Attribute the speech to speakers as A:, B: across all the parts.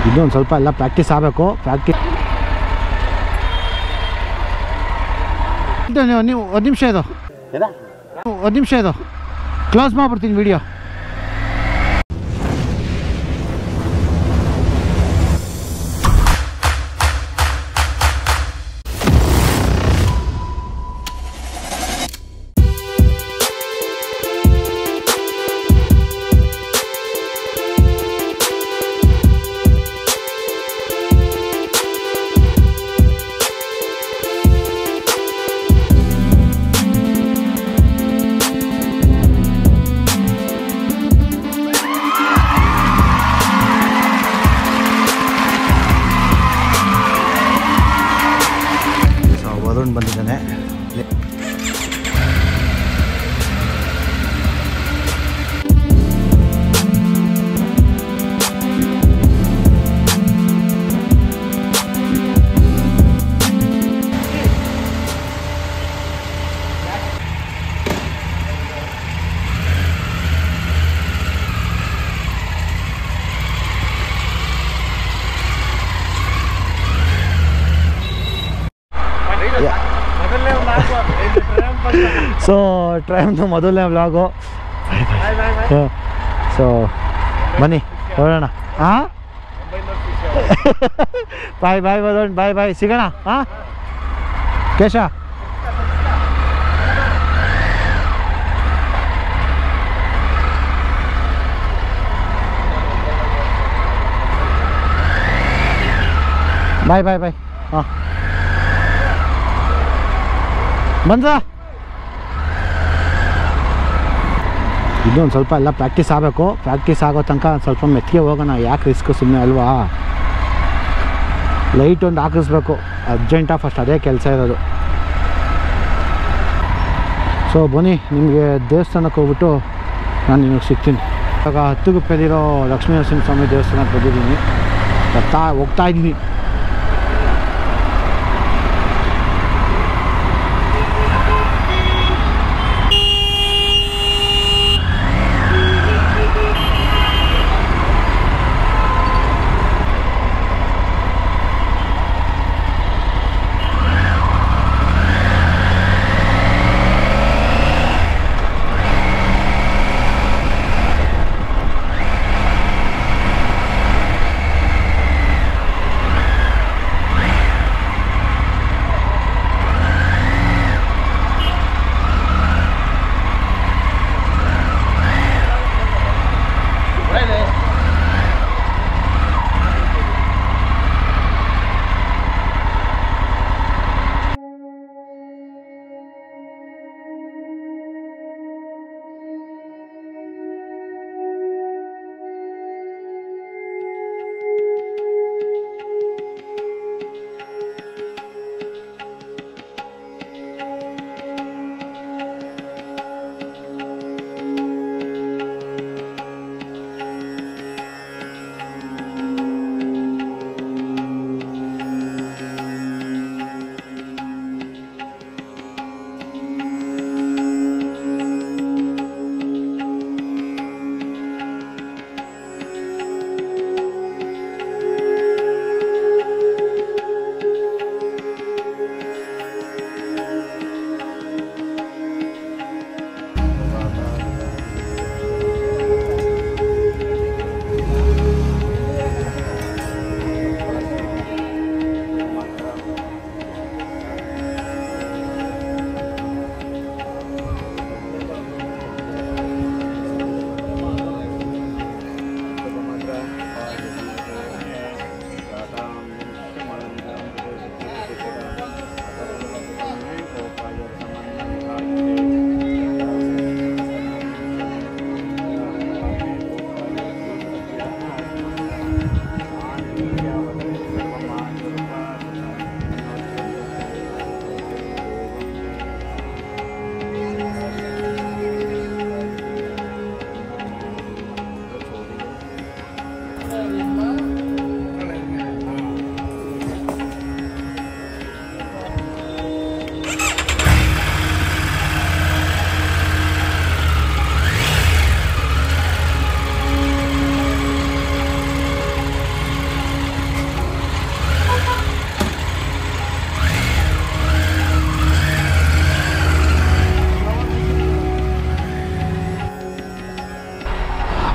A: ಇನ್ನೊಂದು ಸ್ವಲ್ಪ ಎಲ್ಲ ಪ್ರಾಕ್ಟೀಸ್ ಆಗಬೇಕು. ನೀವು ಒಂದು ನಿಮಿಷ ಇದು ಕ್ಲೋಸ್ ಮಾಡ್ಬಿಡ್ತೀನಿ ವಿಡಿಯೋ. ವರುಣ್ ಬಂದಿದ್ದಾನೆ. ಸೊ ಟ್ರೈಮ್ದು ಮೊದಲನೇ ವ್ಲಾಗು. ಸೊ ಬನ್ನಿ ಹೊರಡೋಣ. ಹಾಂ ಬಾಯ್ ವರುಣ್, ಬಾಯ್ ಸಿಗೋಣ. ಹಾಂ ಕೇಶ ಬಾಯ್. ಹಾಂ ಬಂದ. ಇನ್ನೊಂದು ಸ್ವಲ್ಪ ಎಲ್ಲ ಪ್ರಾಕ್ಟೀಸ್ ಆಗಬೇಕು. ಪ್ರಾಕ್ಟೀಸ್ ಆಗೋ ತನಕ ಸ್ವಲ್ಪ ಮೆತ್ತಿಗೆ ಹೋಗೋಣ. ಯಾಕೆ ರಿಸ್ಕ್ ಸುಮ್ಮನೆ ಅಲ್ವಾ. ಲೈಟ್ ಒಂದು ಹಾಕಿಸ್ಬೇಕು ಅರ್ಜೆಂಟಾಗಿ, ಫಸ್ಟ್ ಅದೇ ಕೆಲಸ ಇರೋದು. ಸೊ ಬನ್ನಿ, ನಿಮಗೆ ದೇವಸ್ಥಾನಕ್ಕೆ ಹೋಗ್ಬಿಟ್ಟು ನಾನು ನಿಮಗೆ ಸಿಗ್ತೀನಿ. ಇವಾಗ ಹತ್ತುಗುಪ್ಪೆಲಿರೋ ಲಕ್ಷ್ಮೀ ನರಸಿಂಹಸ್ವಾಮಿ ದೇವಸ್ಥಾನಕ್ಕೆ ಬಂದಿದ್ದೀನಿ. ಹೋಗ್ತಾ ಇದ್ದೀನಿ.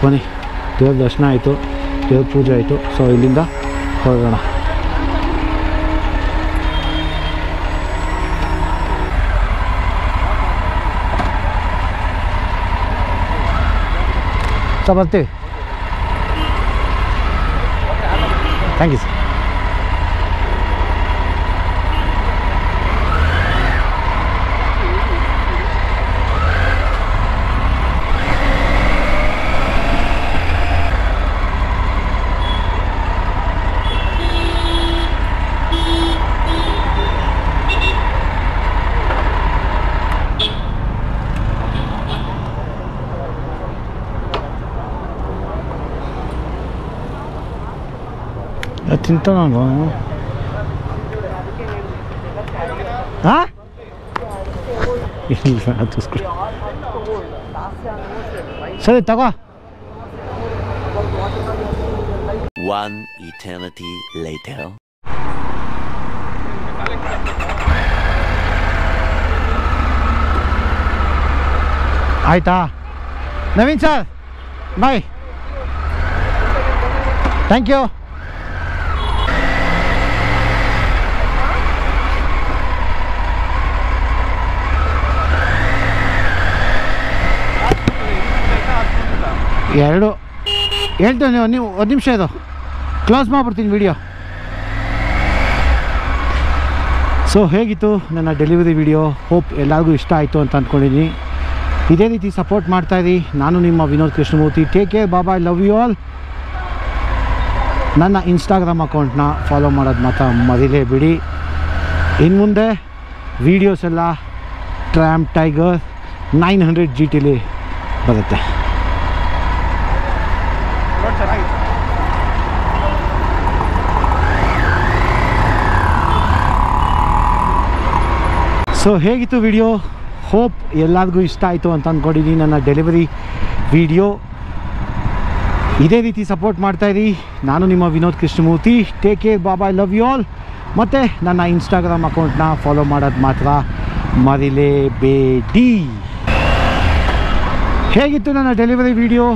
A: ಬನ್ನಿ, ದೇವ್ರ ದರ್ಶನ ಆಯಿತು, ದೇವ್ರ ಪೂಜೆ ಆಯಿತು. ಸೊ ಇಲ್ಲಿಂದ ಹೊರಡೋಣ. ಸೊ ಬರ್ತೀವಿ. Thank you sir. ತಿಂತ ನಾನು ಹಾಂ ಸರಿ ತಗೋ.
B: One eternity later.
A: ಆಯ್ತಾ Naveen sir, bye, thank you. ಎರಡು ಹೇಳ್ತೇನೆ ನೀವು, ಒಂದು ನಿಮಿಷ ಇದು ಕ್ಲೋಸ್ ಮಾಡಿಬಿಡ್ತೀನಿ ವಿಡಿಯೋ. ಸೊ ಹೇಗಿತ್ತು ನನ್ನ ಡೆಲಿವರಿ ವಿಡಿಯೋ? ಹೋಪ್ ಎಲ್ಲರಿಗೂ ಇಷ್ಟ ಆಯಿತು ಅಂತ ಅಂದ್ಕೊಂಡಿದ್ದೀನಿ. ಇದೇ ರೀತಿ ಸಪೋರ್ಟ್ ಮಾಡ್ತಾಯಿರಿ. ನಾನು ನಿಮ್ಮ ವಿನೋದ್ ಕೃಷ್ಣಮೂರ್ತಿ. ಟೇಕ್ ಕೇರ್, ಬಾಬಾ, ಐ ಲವ್ ಯು ಆಲ್. ನನ್ನ ಇನ್ಸ್ಟಾಗ್ರಾಮ್ ಅಕೌಂಟ್ನ ಫಾಲೋ ಮಾಡೋದು ಮಾತ್ರ ಮರಿಲೇಬೇಡಿ. ಇನ್ನು ಮುಂದೆ ವೀಡಿಯೋಸ್ ಎಲ್ಲ ಟ್ರ್ಯಾಮ್ ಟೈಗರ್ 900 GT ಬರುತ್ತೆ. ಸೊ ಹೇಗಿತ್ತು ವಿಡಿಯೋ? ಹೋಪ್ ಎಲ್ಲರಿಗೂ ಇಷ್ಟ ಆಯಿತು ಅಂತ ಅಂದ್ಕೊಂಡಿದ್ದೀನಿ ನನ್ನ ಡೆಲಿವರಿ ವಿಡಿಯೋ. ಇದೇ ರೀತಿ ಸಪೋರ್ಟ್ ಮಾಡ್ತಾಯಿರಿ. ನಾನು ನಿಮ್ಮ ವಿನೋದ್ ಕೃಷ್ಣಮೂರ್ತಿ. ಟೇಕ್ ಕೇರ್, ಬಾಬಾ, ಐ ಲವ್ ಯು ಆಲ್. ಮತ್ತು ನನ್ನ ಇನ್ಸ್ಟಾಗ್ರಾಮ್ ಅಕೌಂಟ್ನ ಫಾಲೋ ಮಾಡೋದು ಮಾತ್ರ ಮರಿಲೇಬೇಡಿ. ಹೇಗಿತ್ತು ನನ್ನ ಡೆಲಿವರಿ ವಿಡಿಯೋ?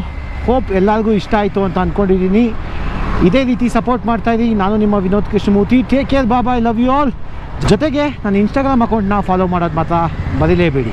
A: ಹೋಪ್ ಎಲ್ಲರಿಗೂ ಇಷ್ಟ ಆಯಿತು ಅಂತ ಅಂದ್ಕೊಂಡಿದ್ದೀನಿ. ಇದೇ ರೀತಿ ಸಪೋರ್ಟ್ ಮಾಡ್ತಾಯಿರಿ. ನಾನು ನಿಮ್ಮ ವಿನೋದ್ ಕೃಷ್ಣಮೂರ್ತಿ. ಟೇಕ್ ಕೇರ್, ಬಾಬಾ, ಐ ಲವ್ ಯು ಆಲ್. ಜೊತೆಗೆ ನನ್ನ ಇನ್ಸ್ಟಾಗ್ರಾಮ್ ಅಕೌಂಟ್ನ ಫಾಲೋ ಮಾಡೋದು ಮಾತ್ರ ಮರಿಲೇಬೇಡಿ.